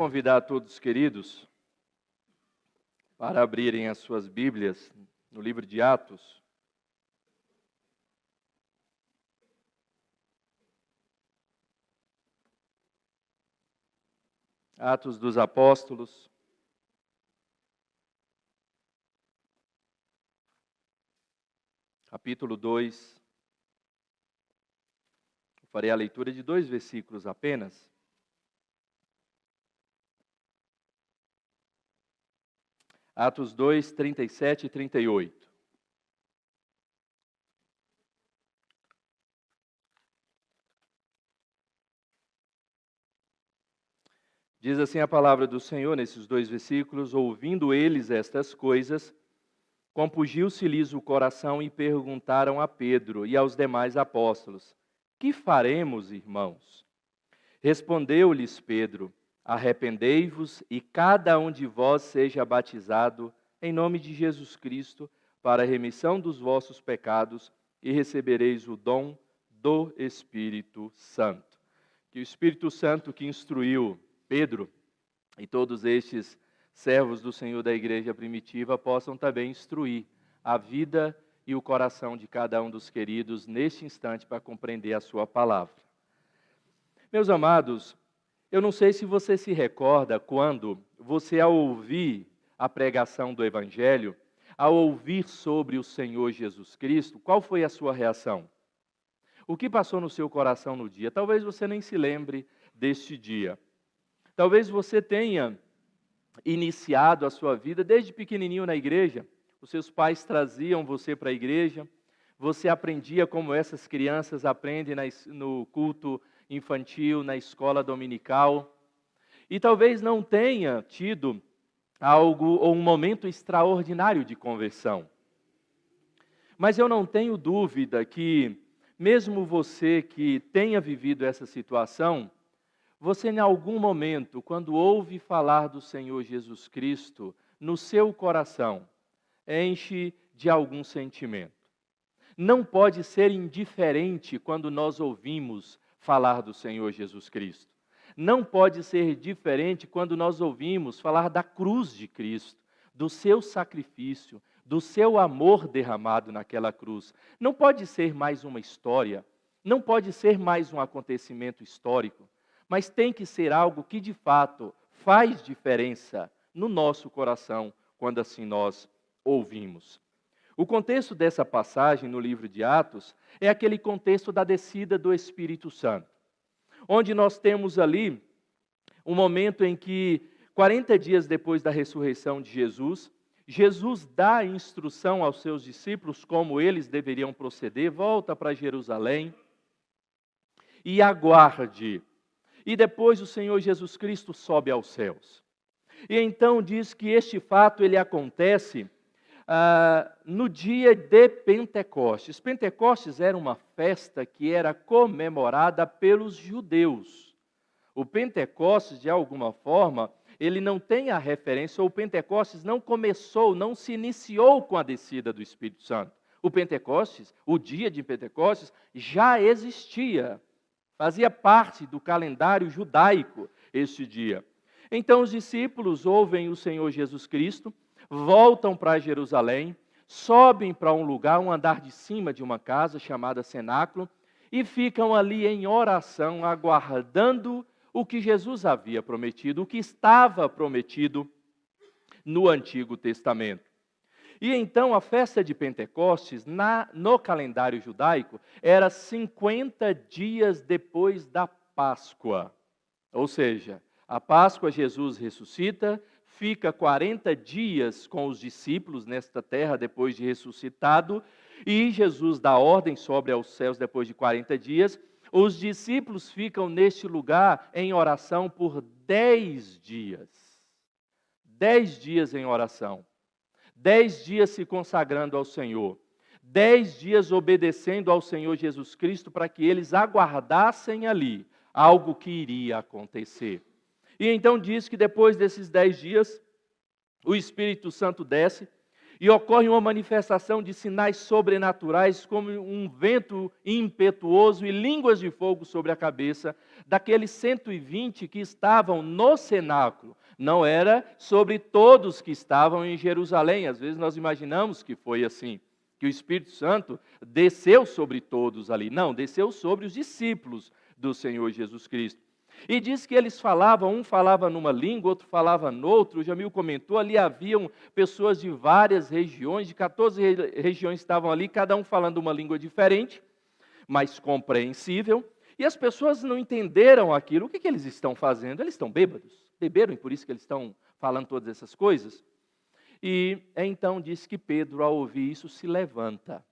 convidar a todos os queridos para abrirem as suas Bíblias no livro de Atos. Atos dos Apóstolos. Capítulo 2. Eu farei a leitura de 2 versículos apenas. Atos 2, 37 e 38. Diz assim a palavra do Senhor nesses 2 versículos: ouvindo eles estas coisas, compungiu-se-lhes o coração e perguntaram a Pedro e aos demais apóstolos: que faremos, irmãos? Respondeu-lhes Pedro: arrependei-vos e cada um de vós seja batizado em nome de Jesus Cristo para a remissão dos vossos pecados e recebereis o dom do Espírito Santo. Que o Espírito Santo que instruiu Pedro e todos estes servos do Senhor da igreja primitiva possam também instruir a vida e o coração de cada um dos queridos neste instante para compreender a sua palavra. Meus amados, eu não sei se você se recorda quando você, ao ouvir a pregação do Evangelho, ao ouvir sobre o Senhor Jesus Cristo, qual foi a sua reação? O que passou no seu coração no dia? Talvez você nem se lembre deste dia. Talvez você tenha iniciado a sua vida desde pequenininho na igreja. Os seus pais traziam você para a igreja. Você aprendia como essas crianças aprendem no culto infantil, na escola dominical. E talvez não tenha tido algo ou um momento extraordinário de conversão. Mas eu não tenho dúvida que, mesmo você que tenha vivido essa situação, você em algum momento, quando ouve falar do Senhor Jesus Cristo, no seu coração, enche de algum sentimento. Não pode ser indiferente quando nós ouvimos falar do Senhor Jesus Cristo. Não pode ser diferente quando nós ouvimos falar da cruz de Cristo, do seu sacrifício, do seu amor derramado naquela cruz. Não pode ser mais uma história, não pode ser mais um acontecimento histórico, mas tem que ser algo que de fato faz diferença no nosso coração quando assim nós ouvimos. O contexto dessa passagem no livro de Atos é aquele contexto da descida do Espírito Santo, onde nós temos ali um momento em que, 40 dias depois da ressurreição de Jesus, Jesus dá instrução aos seus discípulos como eles deveriam proceder, volta para Jerusalém e aguarde. E depois o Senhor Jesus Cristo sobe aos céus. E então diz que este fato ele acontece no dia de Pentecostes. Pentecostes era uma festa que era comemorada pelos judeus. O Pentecostes, de alguma forma, ele não tem a referência, ou o Pentecostes não começou, não se iniciou com a descida do Espírito Santo. O Pentecostes, o dia de Pentecostes, já existia. Fazia parte do calendário judaico este dia. Então os discípulos ouvem o Senhor Jesus Cristo, voltam para Jerusalém, sobem para um lugar, um andar de cima de uma casa chamada cenáculo, e ficam ali em oração, aguardando o que Jesus havia prometido, o que estava prometido no Antigo Testamento. E então a festa de Pentecostes, no calendário judaico, era 50 dias depois da Páscoa. Ou seja, a Páscoa Jesus ressuscita, fica 40 dias com os discípulos nesta terra depois de ressuscitado, e Jesus dá ordem, sobe aos céus depois de 40 dias. Os discípulos ficam neste lugar em oração por 10 dias. 10 dias em oração. 10 dias se consagrando ao Senhor, 10 dias obedecendo ao Senhor Jesus Cristo para que eles aguardassem ali algo que iria acontecer. E então diz que depois desses 10 dias, o Espírito Santo desce E ocorre uma manifestação de sinais sobrenaturais, como um vento impetuoso e línguas de fogo sobre a cabeça daqueles 120 que estavam no cenáculo. Não era sobre todos que estavam em Jerusalém. Às vezes nós imaginamos que foi assim, que o Espírito Santo desceu sobre todos ali. Não, desceu sobre os discípulos do Senhor Jesus Cristo. E diz que eles falavam, um falava numa língua, outro falava noutra. O Jamil comentou, ali haviam pessoas de várias regiões, de 14 regiões estavam ali, cada um falando uma língua diferente, mas compreensível. E as pessoas não entenderam aquilo. O que eles estão fazendo? Eles estão bêbados. Beberam e por isso que eles estão falando todas essas coisas? E então diz que Pedro, ao ouvir isso, se levanta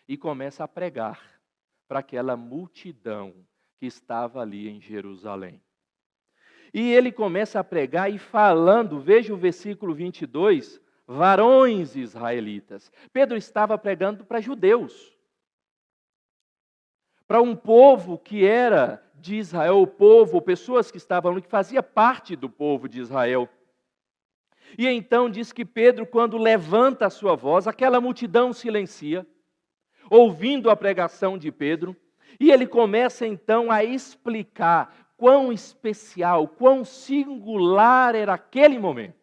e começa a pregar para aquela multidão que estava ali em Jerusalém. E ele começa a pregar e falando, veja o versículo 22, varões israelitas. Pedro estava pregando para judeus, para um povo que era de Israel, o povo, pessoas que estavam ali, que fazia parte do povo de Israel. E então diz que Pedro, quando levanta a sua voz, aquela multidão silencia, ouvindo a pregação de Pedro, e ele começa então a explicar quão especial, quão singular era aquele momento.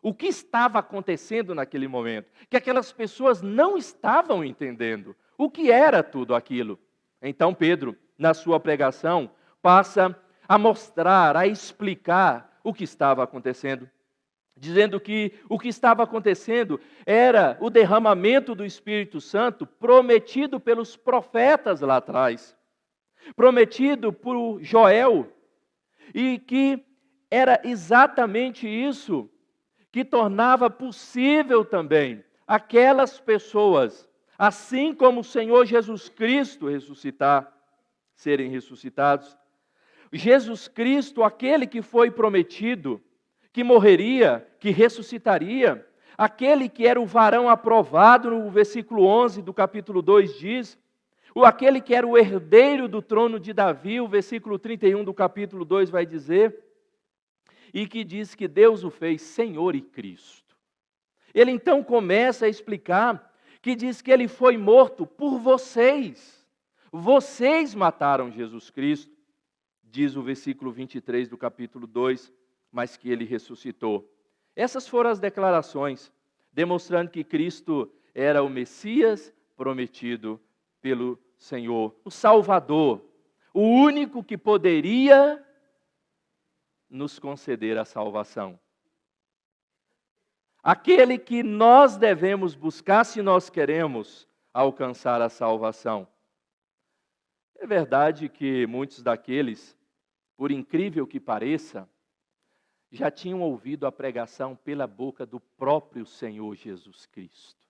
O que estava acontecendo naquele momento? Que aquelas pessoas não estavam entendendo o que era tudo aquilo. Então Pedro, na sua pregação, passa a mostrar, a explicar o que estava acontecendo. Dizendo que o que estava acontecendo era o derramamento do Espírito Santo prometido pelos profetas lá atrás, prometido por Joel, e que era exatamente isso que tornava possível também aquelas pessoas, assim como o Senhor Jesus Cristo serem ressuscitados. Jesus Cristo, aquele que foi prometido, que morreria, que ressuscitaria, aquele que era o varão aprovado, no versículo 11 do capítulo 2 diz, aquele que era o herdeiro do trono de Davi, o versículo 31 do capítulo 2 vai dizer, e que diz que Deus o fez Senhor e Cristo. Ele então começa a explicar que diz que ele foi morto por vocês. Vocês mataram Jesus Cristo, diz o versículo 23 do capítulo 2, mas que ele ressuscitou. Essas foram as declarações, demonstrando que Cristo era o Messias prometido pelo Senhor, o Salvador, o único que poderia nos conceder a salvação. Aquele que nós devemos buscar se nós queremos alcançar a salvação. É verdade que muitos daqueles, por incrível que pareça, já tinham ouvido a pregação pela boca do próprio Senhor Jesus Cristo.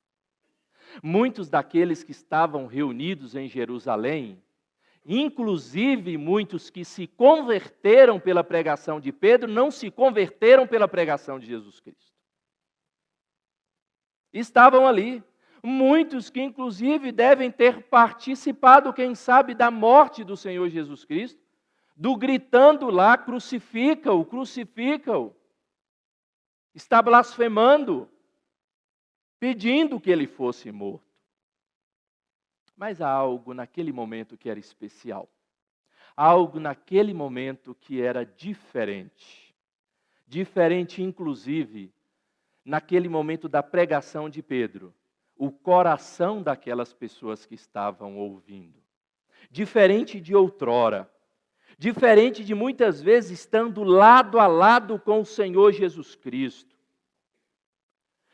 Muitos daqueles que estavam reunidos em Jerusalém, inclusive muitos que se converteram pela pregação de Pedro, não se converteram pela pregação de Jesus Cristo. Estavam ali. Muitos que inclusive devem ter participado, quem sabe, da morte do Senhor Jesus Cristo, do gritando lá, crucifica-o, crucifica-o. Está blasfemando, pedindo que ele fosse morto. Mas há algo naquele momento que era especial. Algo naquele momento que era diferente. Diferente, inclusive, naquele momento da pregação de Pedro. O coração daquelas pessoas que estavam ouvindo. Diferente de outrora. Diferente de muitas vezes estando lado a lado com o Senhor Jesus Cristo.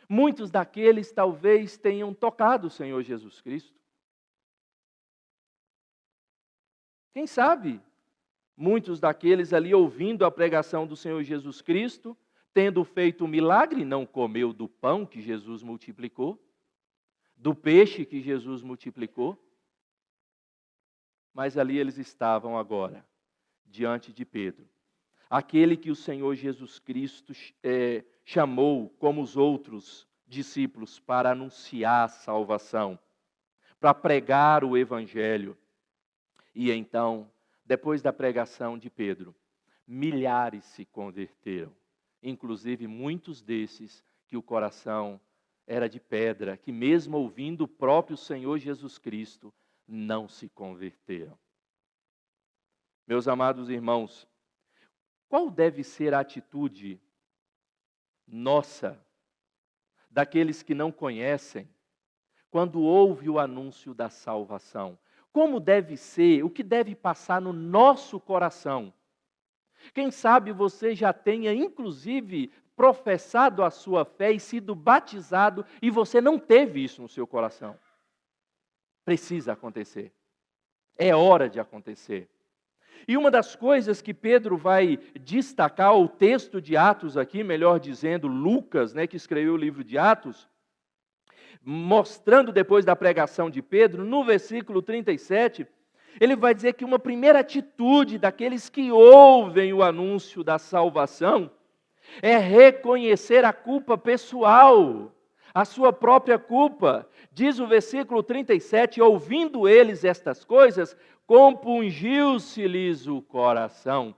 Muitos daqueles talvez tenham tocado o Senhor Jesus Cristo. Quem sabe, muitos daqueles ali ouvindo a pregação do Senhor Jesus Cristo, tendo feito o milagre, não comeu do pão que Jesus multiplicou, do peixe que Jesus multiplicou, mas ali eles estavam agora, diante de Pedro, aquele que o Senhor Jesus Cristo chamou como os outros discípulos para anunciar a salvação, para pregar o Evangelho. E então, depois da pregação de Pedro, milhares se converteram, inclusive muitos desses que o coração era de pedra, que mesmo ouvindo o próprio Senhor Jesus Cristo, não se converteram. Meus amados irmãos, qual deve ser a atitude nossa, daqueles que não conhecem, quando ouve o anúncio da salvação? Como deve ser, o que deve passar no nosso coração? Quem sabe você já tenha, inclusive, professado a sua fé e sido batizado, e você não teve isso no seu coração. Precisa acontecer. É hora de acontecer. E uma das coisas que Pedro vai destacar, o texto de Atos aqui, melhor dizendo, Lucas, que escreveu o livro de Atos, mostrando depois da pregação de Pedro, no versículo 37, ele vai dizer que uma primeira atitude daqueles que ouvem o anúncio da salvação é reconhecer a culpa pessoal, a sua própria culpa. Diz o versículo 37, ouvindo eles estas coisas, compungiu-se-lhes o coração.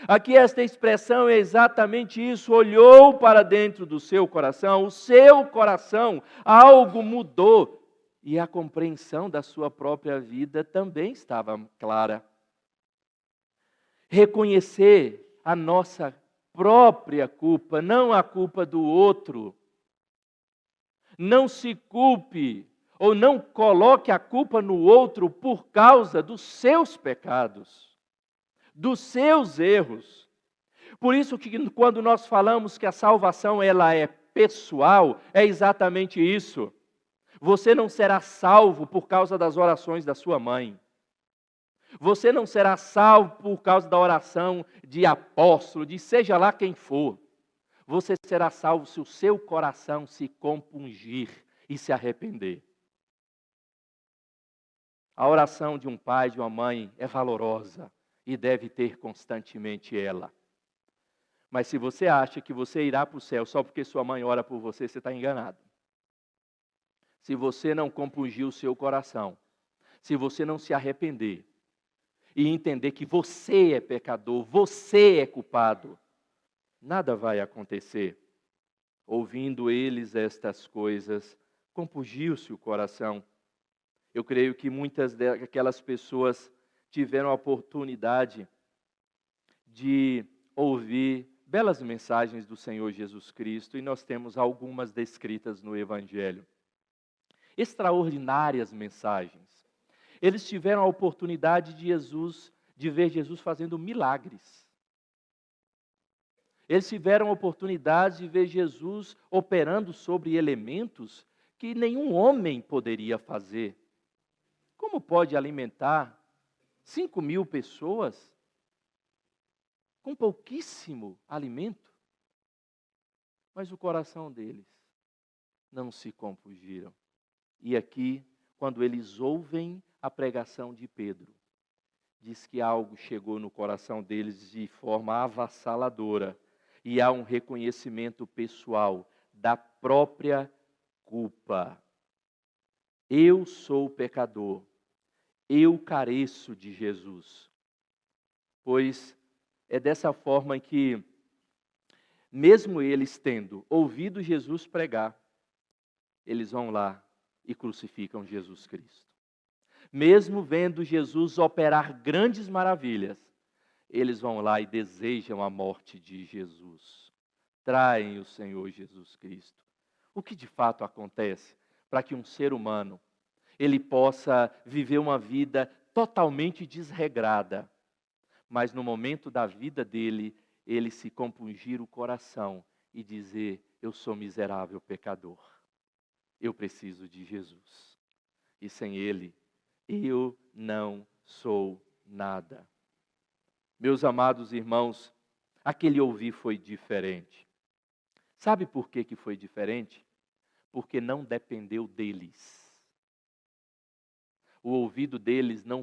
Aqui esta expressão é exatamente isso, olhou para dentro do seu coração, o seu coração, algo mudou. E a compreensão da sua própria vida também estava clara. Reconhecer a nossa própria culpa, não a culpa do outro. Não se culpe ou não coloque a culpa no outro por causa dos seus pecados, dos seus erros. Por isso que quando nós falamos que a salvação ela é pessoal, é exatamente isso. Você não será salvo por causa das orações da sua mãe. Você não será salvo por causa da oração de apóstolo, de seja lá quem for. Você será salvo se o seu coração se compungir e se arrepender. A oração de um pai, de uma mãe, é valorosa e deve ter constantemente ela. Mas se você acha que você irá para o céu só porque sua mãe ora por você, você está enganado. Se você não compungir o seu coração, se você não se arrepender e entender que você é pecador, você é culpado, nada vai acontecer. Ouvindo eles estas coisas, compungiu-se o coração. Eu creio que muitas daquelas pessoas tiveram a oportunidade de ouvir belas mensagens do Senhor Jesus Cristo, e nós temos algumas descritas no Evangelho. Extraordinárias mensagens. Eles tiveram a oportunidade de ver Jesus fazendo milagres. Eles tiveram a oportunidade de ver Jesus operando sobre elementos que nenhum homem poderia fazer. Como pode alimentar 5.000 pessoas com pouquíssimo alimento? Mas o coração deles não se compungiram. E aqui, quando eles ouvem a pregação de Pedro, diz que algo chegou no coração deles de forma avassaladora. E há um reconhecimento pessoal da própria culpa. Eu sou pecador. Eu careço de Jesus. Pois é dessa forma que, mesmo eles tendo ouvido Jesus pregar, eles vão lá e crucificam Jesus Cristo. Mesmo vendo Jesus operar grandes maravilhas, eles vão lá e desejam a morte de Jesus. Traem o Senhor Jesus Cristo. O que de fato acontece para que um ser humano ele possa viver uma vida totalmente desregrada, mas no momento da vida dele, ele se compungir o coração e dizer: eu sou miserável pecador, eu preciso de Jesus, e sem ele, eu não sou nada. Meus amados irmãos, aquele ouvir foi diferente. Sabe por que foi diferente? Porque não dependeu deles. O ouvido deles não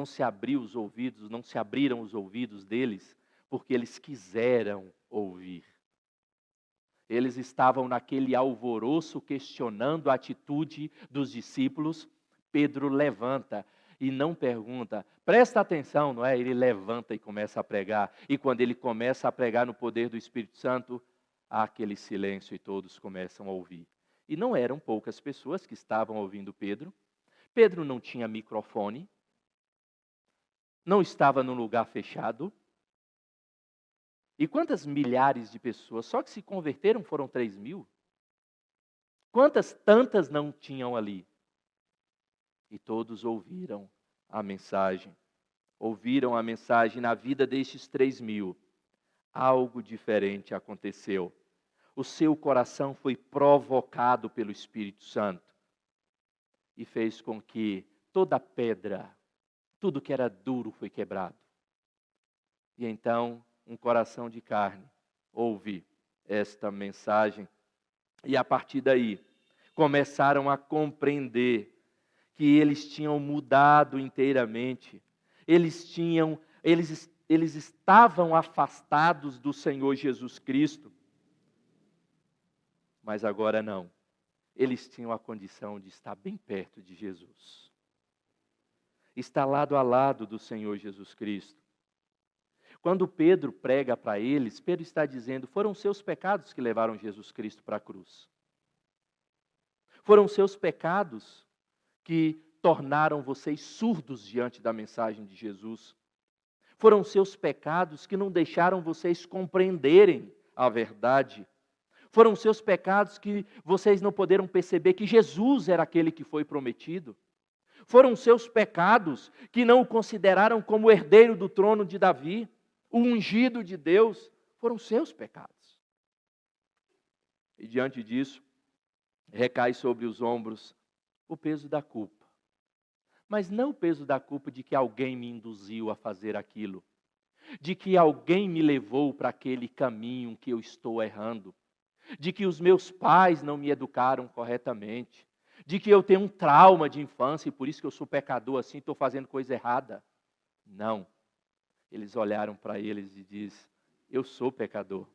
se abriu os ouvidos, não se abriram os ouvidos deles, porque eles quiseram ouvir. Eles estavam naquele alvoroço questionando a atitude dos discípulos. Pedro levanta e não pergunta, presta atenção, não é? Ele levanta e começa a pregar. E quando ele começa a pregar no poder do Espírito Santo, há aquele silêncio e todos começam a ouvir. E não eram poucas pessoas que estavam ouvindo Pedro. Pedro não tinha microfone, não estava num lugar fechado. E quantas milhares de pessoas, só que se converteram foram 3.000? Quantas tantas não tinham ali? E todos ouviram a mensagem. Ouviram a mensagem na vida destes 3.000. Algo diferente aconteceu. O seu coração foi provocado pelo Espírito Santo e fez com que toda pedra, tudo que era duro foi quebrado. E então um coração de carne ouve esta mensagem e a partir daí começaram a compreender que eles tinham mudado inteiramente. Eles estavam afastados do Senhor Jesus Cristo, mas agora não. Eles tinham a condição de estar bem perto de Jesus. Estar lado a lado do Senhor Jesus Cristo. Quando Pedro prega para eles, Pedro está dizendo, foram seus pecados que levaram Jesus Cristo para a cruz. Foram seus pecados que tornaram vocês surdos diante da mensagem de Jesus. Foram seus pecados que não deixaram vocês compreenderem a verdade. Foram seus pecados que vocês não puderam perceber que Jesus era aquele que foi prometido. Foram seus pecados que não o consideraram como herdeiro do trono de Davi, o ungido de Deus. Foram seus pecados. E diante disso, recai sobre os ombros o peso da culpa. Mas não o peso da culpa de que alguém me induziu a fazer aquilo, de que alguém me levou para aquele caminho que eu estou errando, de que os meus pais não me educaram corretamente, de que eu tenho um trauma de infância e por isso que eu sou pecador assim, estou fazendo coisa errada. Não. Eles olharam para eles e dizem, eu sou pecador,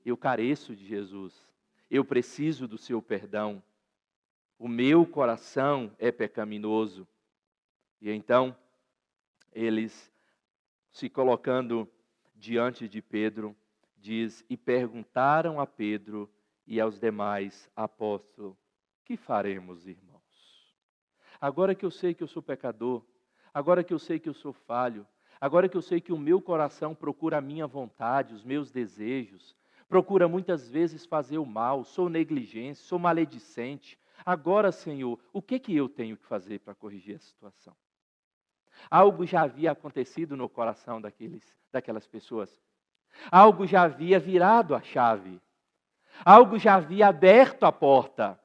eu careço de Jesus, eu preciso do seu perdão, o meu coração é pecaminoso. E então, eles se colocando diante de Pedro, diz, e perguntaram a Pedro e aos demais apóstolos, que faremos, irmãos? Agora que eu sei que eu sou pecador, agora que eu sei que eu sou falho, agora que eu sei que o meu coração procura a minha vontade, os meus desejos, procura muitas vezes fazer o mal, sou negligente, sou maledicente. Agora, Senhor, o que eu tenho que fazer para corrigir a situação? Algo já havia acontecido no coração daquelas pessoas. Algo já havia virado a chave. Algo já havia aberto a porta.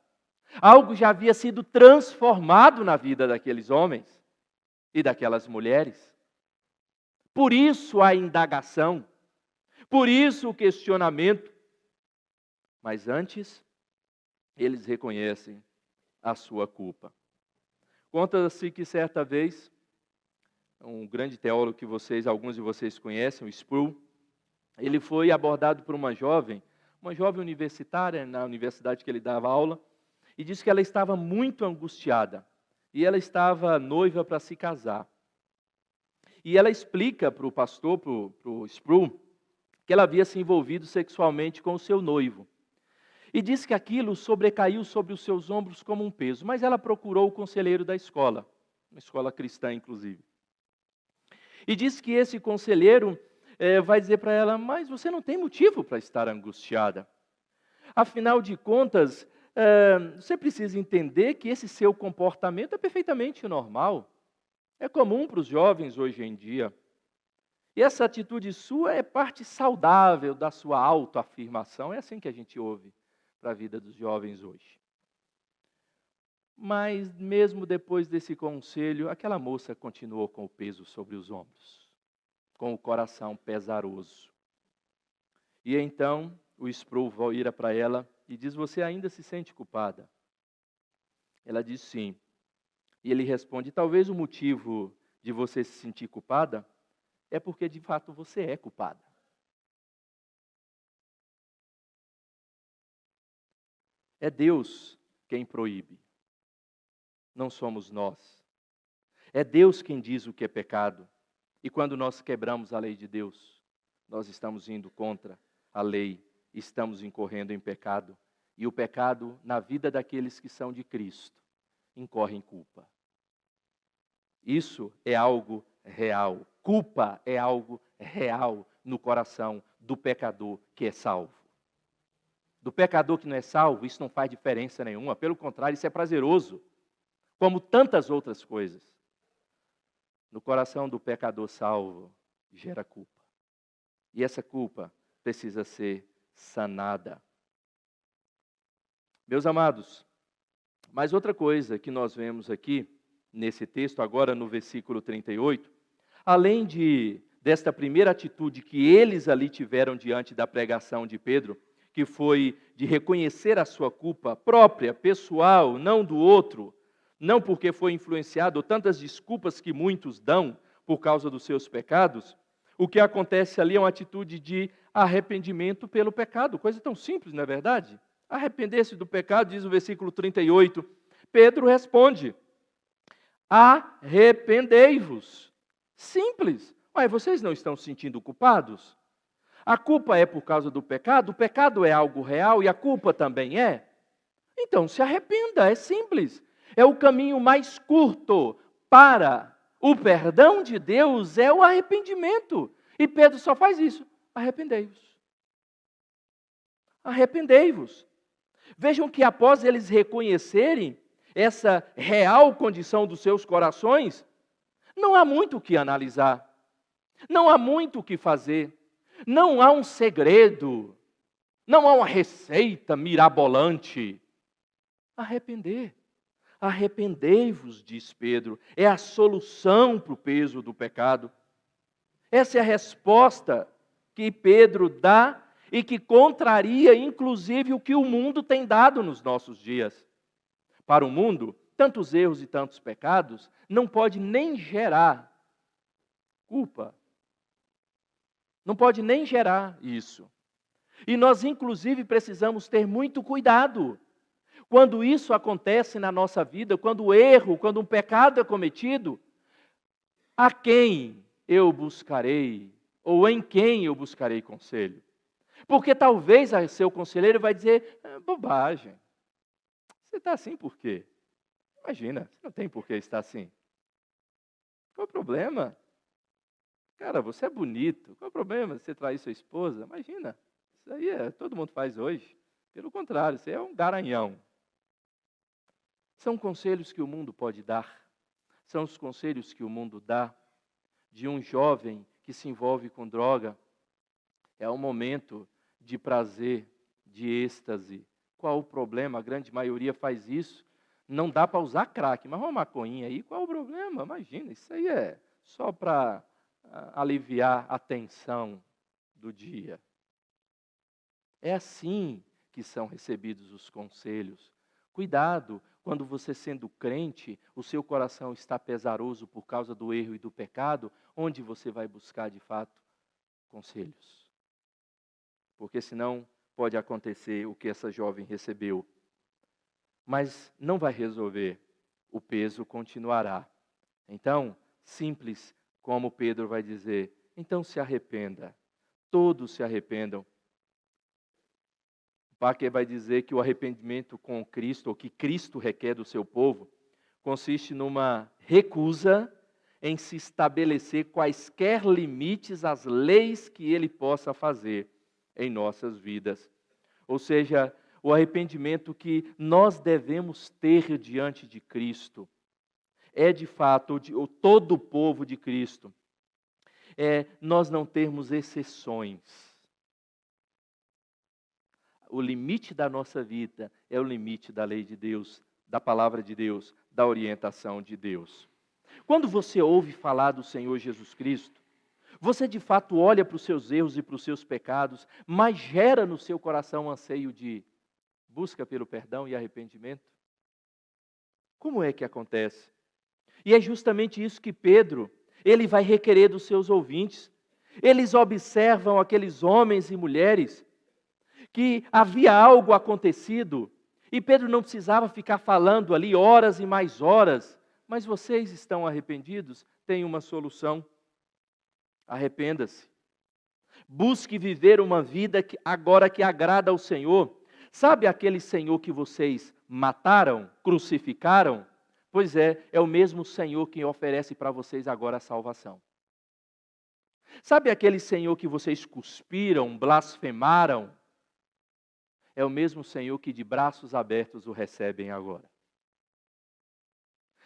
Algo já havia sido transformado na vida daqueles homens e daquelas mulheres. Por isso a indagação, por isso o questionamento. Mas antes, eles reconhecem a sua culpa. Conta-se que certa vez, um grande teólogo que alguns de vocês conhecem, o Sproul, ele foi abordado por uma jovem universitária, na universidade que ele dava aula, e disse que ela estava muito angustiada, e ela estava noiva para se casar. E ela explica para o pastor, para o Sproul, que ela havia se envolvido sexualmente com o seu noivo. E disse que aquilo sobrecaiu sobre os seus ombros como um peso, mas ela procurou o conselheiro da escola, uma escola cristã inclusive. E disse que esse conselheiro vai dizer para ela, mas você não tem motivo para estar angustiada. Afinal de contas, você precisa entender que esse seu comportamento é perfeitamente normal. É comum para os jovens hoje em dia. E essa atitude sua é parte saudável da sua autoafirmação. É assim que a gente ouve para a vida dos jovens hoje. Mas mesmo depois desse conselho, aquela moça continuou com o peso sobre os ombros, com o coração pesaroso. E então o Sproul vira para ela e diz, você ainda se sente culpada? Ela diz sim. E ele responde, talvez o motivo de você se sentir culpada é porque de fato você é culpada. É Deus quem proíbe, não somos nós. É Deus quem diz o que é pecado. E quando nós quebramos a lei de Deus, nós estamos indo contra a lei estamos incorrendo em pecado. E o pecado, na vida daqueles que são de Cristo, incorre em culpa. Isso é algo real. Culpa é algo real no coração do pecador que é salvo. Do pecador que não é salvo, isso não faz diferença nenhuma. Pelo contrário, isso é prazeroso, como tantas outras coisas. No coração do pecador salvo, gera culpa. E essa culpa precisa ser sanada. Meus amados, mas outra coisa que nós vemos aqui, nesse texto, agora no versículo 38, além desta primeira atitude que eles ali tiveram diante da pregação de Pedro, que foi de reconhecer a sua culpa própria, pessoal, não do outro, não porque foi influenciado, ou tantas desculpas que muitos dão por causa dos seus pecados, o que acontece ali é uma atitude de arrependimento pelo pecado, coisa tão simples, não é verdade? Arrepender-se do pecado, diz o versículo 38, Pedro responde, arrependei-vos. Simples. Mas vocês não estão se sentindo culpados? A culpa é por causa do pecado? O pecado é algo real e a culpa também é? Então se arrependa, é simples. É o caminho mais curto para o perdão de Deus, é o arrependimento. E Pedro só faz isso, arrependei-vos. Arrependei-vos. Vejam que após eles reconhecerem essa real condição dos seus corações, não há muito o que analisar, não há muito o que fazer, não há um segredo, não há uma receita mirabolante. Arrepender. Arrependei-vos, diz Pedro, é a solução para o peso do pecado. Essa é a resposta que Pedro dá e que contraria, inclusive, o que o mundo tem dado nos nossos dias. Para o mundo, tantos erros e tantos pecados não pode nem gerar culpa. Não pode nem gerar isso. E nós, inclusive, precisamos ter muito cuidado. Quando isso acontece na nossa vida, quando o erro, quando um pecado é cometido, a quem eu buscarei? Ou em quem eu buscarei conselho? Porque talvez seu conselheiro vai dizer, bobagem. Você está assim por quê? Imagina, você não tem por que estar assim. Qual o problema? Cara, você é bonito. Qual o problema de você trair sua esposa? Imagina, isso aí todo mundo faz hoje. Pelo contrário, você é um garanhão. São conselhos que o mundo pode dar. São os conselhos que o mundo dá de um jovem que se envolve com droga. É um momento de prazer, de êxtase. Qual o problema? A grande maioria faz isso. Não dá para usar crack, mas uma maconhinha aí, qual o problema? Imagina, isso aí é só para aliviar a tensão do dia. É assim que são recebidos os conselhos. Cuidado, quando você sendo crente, o seu coração está pesaroso por causa do erro e do pecado, onde você vai buscar de fato conselhos? Porque senão pode acontecer o que essa jovem recebeu. Mas não vai resolver, o peso continuará. Então, simples como Pedro vai dizer, então se arrependa, todos se arrependam. Parker vai dizer que o arrependimento com Cristo, ou que Cristo requer do seu povo, consiste numa recusa em se estabelecer quaisquer limites às leis que ele possa fazer em nossas vidas. Ou seja, o arrependimento que nós devemos ter diante de Cristo é de fato, todo o povo de Cristo, nós não termos exceções. O limite da nossa vida é o limite da lei de Deus, da palavra de Deus, da orientação de Deus. Quando você ouve falar do Senhor Jesus Cristo, você de fato olha para os seus erros e para os seus pecados, mas gera no seu coração um anseio de busca pelo perdão e arrependimento? Como é que acontece? E é justamente isso que Pedro, ele vai requerer dos seus ouvintes. Eles observam aqueles homens e mulheres que havia algo acontecido e Pedro não precisava ficar falando ali horas e mais horas. Mas vocês estão arrependidos? Tem uma solução. Arrependa-se. Busque viver uma vida agora que agrada ao Senhor. Sabe aquele Senhor que vocês mataram, crucificaram? Pois é o mesmo Senhor que oferece para vocês agora a salvação. Sabe aquele Senhor que vocês cuspiram, blasfemaram? É o mesmo Senhor que de braços abertos o recebem agora.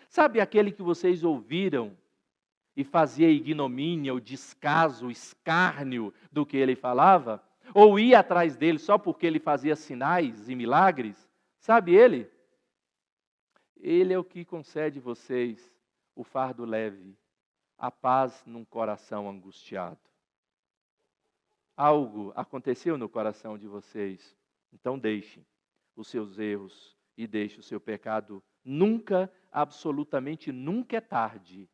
Sabe aquele que vocês ouviram e fazia ignomínia, o descaso, o escárnio do que ele falava? Ou ia atrás dele só porque ele fazia sinais e milagres? Sabe ele? Ele é o que concede vocês o fardo leve, a paz num coração angustiado. Algo aconteceu no coração de vocês, então deixem os seus erros e deixem o seu pecado. Nunca, absolutamente nunca é tarde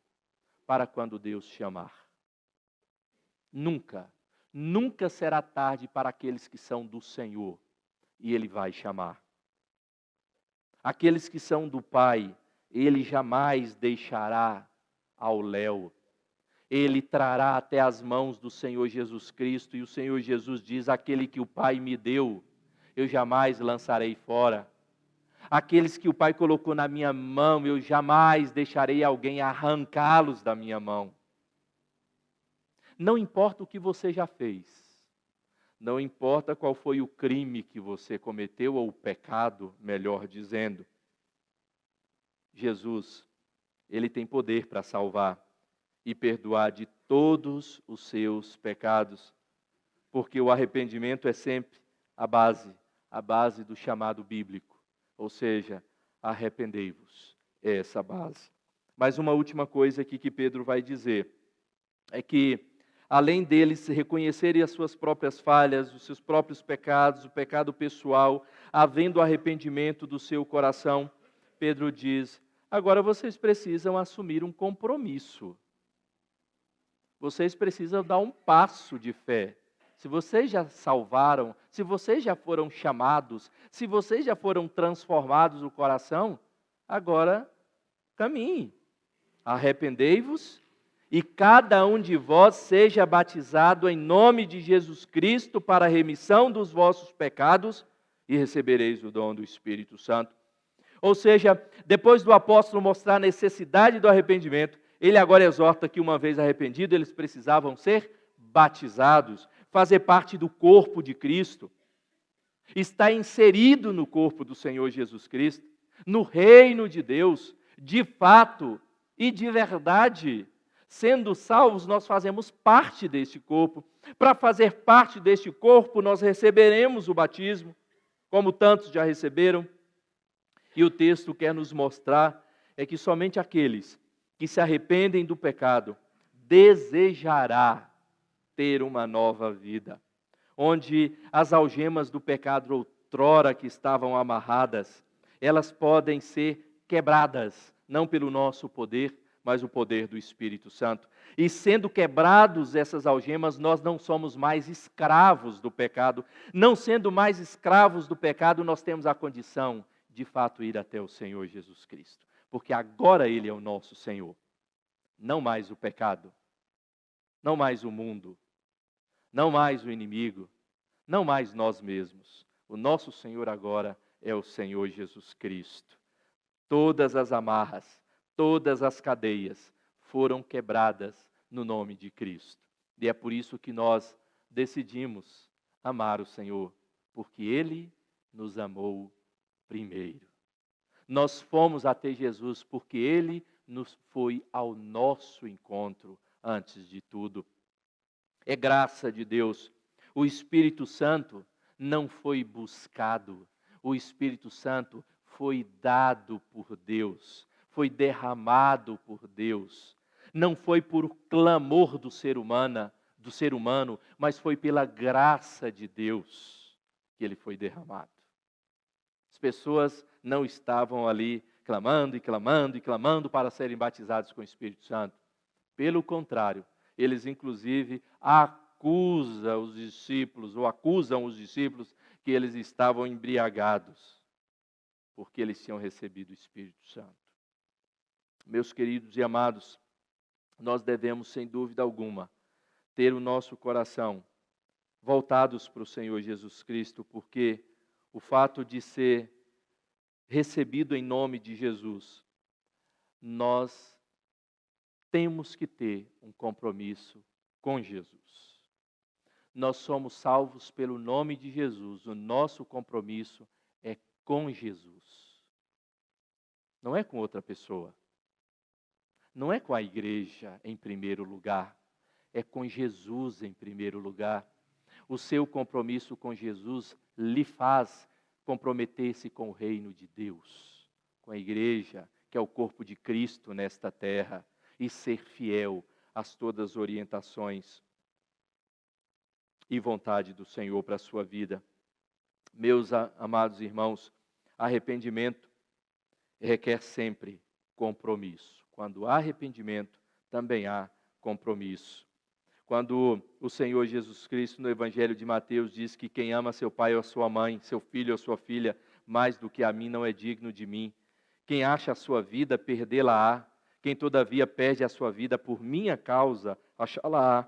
para quando Deus chamar. Nunca, nunca será tarde para aqueles que são do Senhor, e Ele vai chamar. Aqueles que são do Pai, Ele jamais deixará ao léu. Ele trará até as mãos do Senhor Jesus Cristo, e o Senhor Jesus diz: aquele que o Pai me deu, eu jamais lançarei fora. Aqueles que o Pai colocou na minha mão, eu jamais deixarei alguém arrancá-los da minha mão. Não importa o que você já fez, não importa qual foi o crime que você cometeu, ou o pecado, melhor dizendo. Jesus, Ele tem poder para salvar e perdoar de todos os seus pecados, porque o arrependimento é sempre a base do chamado bíblico. Ou seja, arrependei-vos, é essa base. Mas uma última coisa aqui que Pedro vai dizer, é que além deles reconhecerem as suas próprias falhas, os seus próprios pecados, o pecado pessoal, havendo arrependimento do seu coração, Pedro diz: agora vocês precisam assumir um compromisso. Vocês precisam dar um passo de fé. Se vocês já salvaram, se vocês já foram chamados, se vocês já foram transformados no coração, agora caminhe. Arrependei-vos e cada um de vós seja batizado em nome de Jesus Cristo para a remissão dos vossos pecados e recebereis o dom do Espírito Santo. Ou seja, depois do apóstolo mostrar a necessidade do arrependimento, ele agora exorta que uma vez arrependidos, eles precisavam ser batizados, fazer parte do corpo de Cristo, estar inserido no corpo do Senhor Jesus Cristo, no reino de Deus, de fato e de verdade. Sendo salvos, nós fazemos parte deste corpo. Para fazer parte deste corpo, nós receberemos o batismo, como tantos já receberam. E o texto quer nos mostrar é que somente aqueles que se arrependem do pecado desejará ter uma nova vida, onde as algemas do pecado outrora que estavam amarradas, elas podem ser quebradas, não pelo nosso poder, mas o poder do Espírito Santo. E sendo quebrados essas algemas, nós não somos mais escravos do pecado. Não sendo mais escravos do pecado, nós temos a condição, de fato, ir até o Senhor Jesus Cristo. Porque agora Ele é o nosso Senhor. Não mais o pecado, não mais o mundo, não mais o inimigo, não mais nós mesmos. O nosso Senhor agora é o Senhor Jesus Cristo. Todas as amarras, todas as cadeias foram quebradas no nome de Cristo. E é por isso que nós decidimos amar o Senhor, porque Ele nos amou primeiro. Nós fomos até Jesus porque Ele nos foi ao nosso encontro antes de tudo. É graça de Deus. O Espírito Santo não foi buscado. O Espírito Santo foi dado por Deus. Foi derramado por Deus. Não foi por clamor do ser humano, mas foi pela graça de Deus que ele foi derramado. As pessoas não estavam ali clamando e clamando e clamando para serem batizados com o Espírito Santo. Pelo contrário, eles inclusive acusam os discípulos que eles estavam embriagados, porque eles tinham recebido o Espírito Santo. Meus queridos e amados, nós devemos, sem dúvida alguma, ter o nosso coração voltados para o Senhor Jesus Cristo, porque o fato de ser recebido em nome de Jesus, nós temos que ter um compromisso com Jesus. Nós somos salvos pelo nome de Jesus, o nosso compromisso é com Jesus. Não é com outra pessoa. Não é com a igreja em primeiro lugar, é com Jesus em primeiro lugar. O seu compromisso com Jesus lhe faz comprometer-se com o reino de Deus, com a igreja, que é o corpo de Cristo nesta terra, e ser fiel às todas as orientações e vontade do Senhor para a sua vida. Meus amados irmãos, arrependimento requer sempre compromisso. Quando há arrependimento, também há compromisso. Quando o Senhor Jesus Cristo, no Evangelho de Mateus, diz que quem ama seu pai ou sua mãe, seu filho ou sua filha, mais do que a mim, não é digno de mim. Quem acha a sua vida, perdê-la-á. Quem todavia perde a sua vida por minha causa, achá-la-á.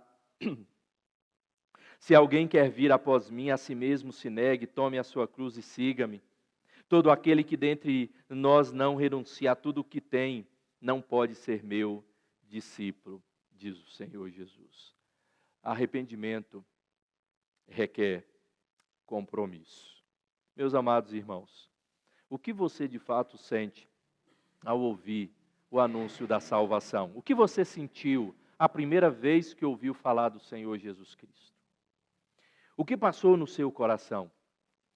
Se alguém quer vir após mim, a si mesmo se negue, tome a sua cruz e siga-me. Todo aquele que dentre nós não renuncia a tudo o que tem, não pode ser meu discípulo, diz o Senhor Jesus. Arrependimento requer compromisso. Meus amados irmãos, o que você de fato sente ao ouvir o anúncio da salvação? O que você sentiu a primeira vez que ouviu falar do Senhor Jesus Cristo? O que passou no seu coração?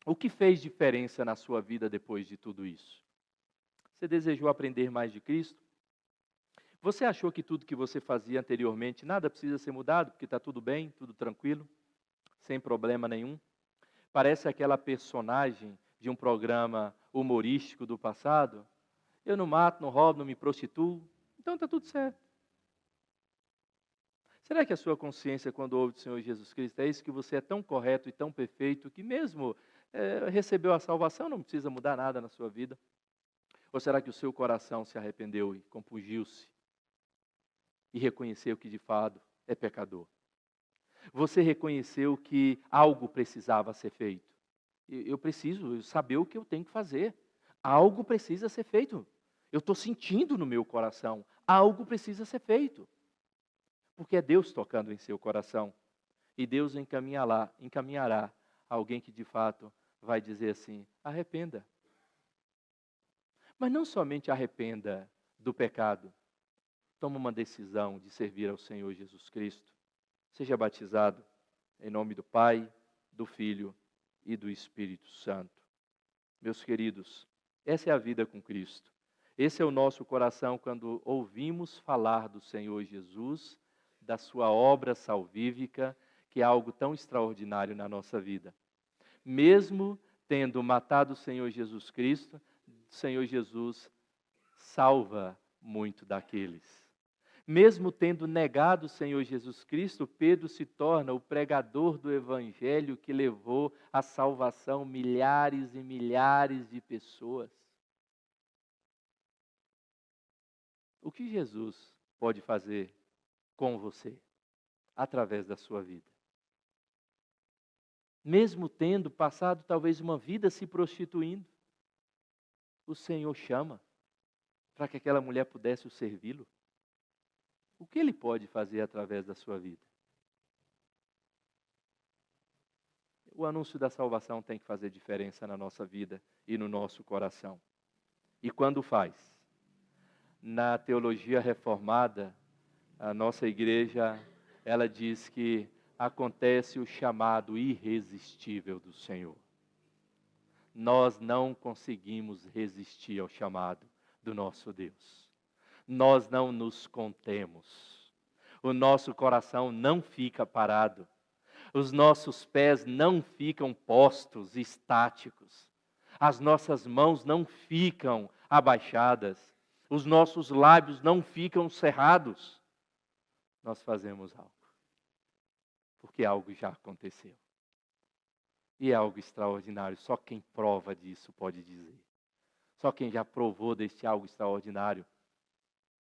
O que fez diferença na sua vida depois de tudo isso? Você desejou aprender mais de Cristo? Você achou que tudo que você fazia anteriormente, nada precisa ser mudado, porque está tudo bem, tudo tranquilo, sem problema nenhum? Parece aquela personagem de um programa humorístico do passado. Eu não mato, não roubo, não me prostituo, então está tudo certo. Será que a sua consciência, quando ouve do Senhor Jesus Cristo, é isso, que você é tão correto e tão perfeito, que mesmo recebeu a salvação, não precisa mudar nada na sua vida? Ou será que o seu coração se arrependeu e compungiu-se e reconheceu que de fato é pecador? Você reconheceu que algo precisava ser feito? Eu preciso saber o que eu tenho que fazer. Algo precisa ser feito. Eu estou sentindo no meu coração, algo precisa ser feito. Porque é Deus tocando em seu coração. E Deus encaminhará alguém que de fato vai dizer assim: arrependa. Mas não somente arrependa do pecado. Toma uma decisão de servir ao Senhor Jesus Cristo. Seja batizado em nome do Pai, do Filho e do Espírito Santo. Meus queridos, essa é a vida com Cristo. Esse é o nosso coração quando ouvimos falar do Senhor Jesus, da sua obra salvífica, que é algo tão extraordinário na nossa vida. Mesmo tendo matado o Senhor Jesus Cristo, o Senhor Jesus salva muito daqueles. Mesmo tendo negado o Senhor Jesus Cristo, Pedro se torna o pregador do Evangelho que levou à salvação milhares e milhares de pessoas. O que Jesus pode fazer com você, através da sua vida? Mesmo tendo passado talvez uma vida se prostituindo, o Senhor chama para que aquela mulher pudesse servi-lo. O que Ele pode fazer através da sua vida? O anúncio da salvação tem que fazer diferença na nossa vida e no nosso coração. E quando faz? Na teologia reformada, a nossa igreja, ela diz que acontece o chamado irresistível do Senhor. Nós não conseguimos resistir ao chamado do nosso Deus. Nós não nos contemos. O nosso coração não fica parado. Os nossos pés não ficam postos, estáticos. As nossas mãos não ficam abaixadas. Os nossos lábios não ficam cerrados. Nós fazemos algo. Porque algo já aconteceu. E é algo extraordinário. Só quem prova disso pode dizer. Só quem já provou deste algo extraordinário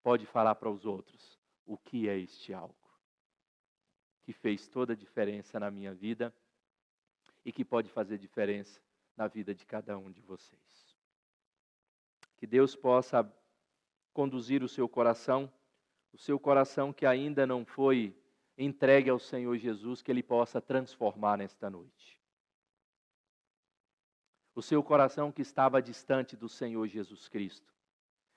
pode falar para os outros o que é este algo que fez toda a diferença na minha vida e que pode fazer diferença na vida de cada um de vocês. Que Deus possa conduzir o seu coração que ainda não foi entregue ao Senhor Jesus, que Ele possa transformar nesta noite. O seu coração que estava distante do Senhor Jesus Cristo,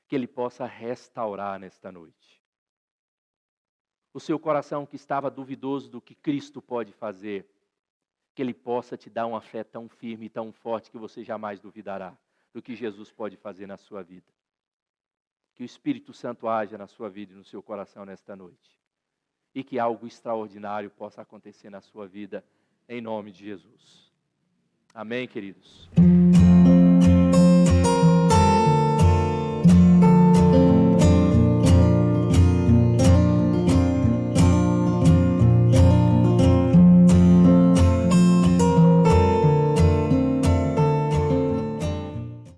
que Ele possa restaurar nesta noite. O seu coração que estava duvidoso do que Cristo pode fazer, que Ele possa te dar uma fé tão firme e tão forte que você jamais duvidará do que Jesus pode fazer na sua vida. Que o Espírito Santo haja na sua vida e no seu coração nesta noite. E que algo extraordinário possa acontecer na sua vida, em nome de Jesus. Amém, queridos?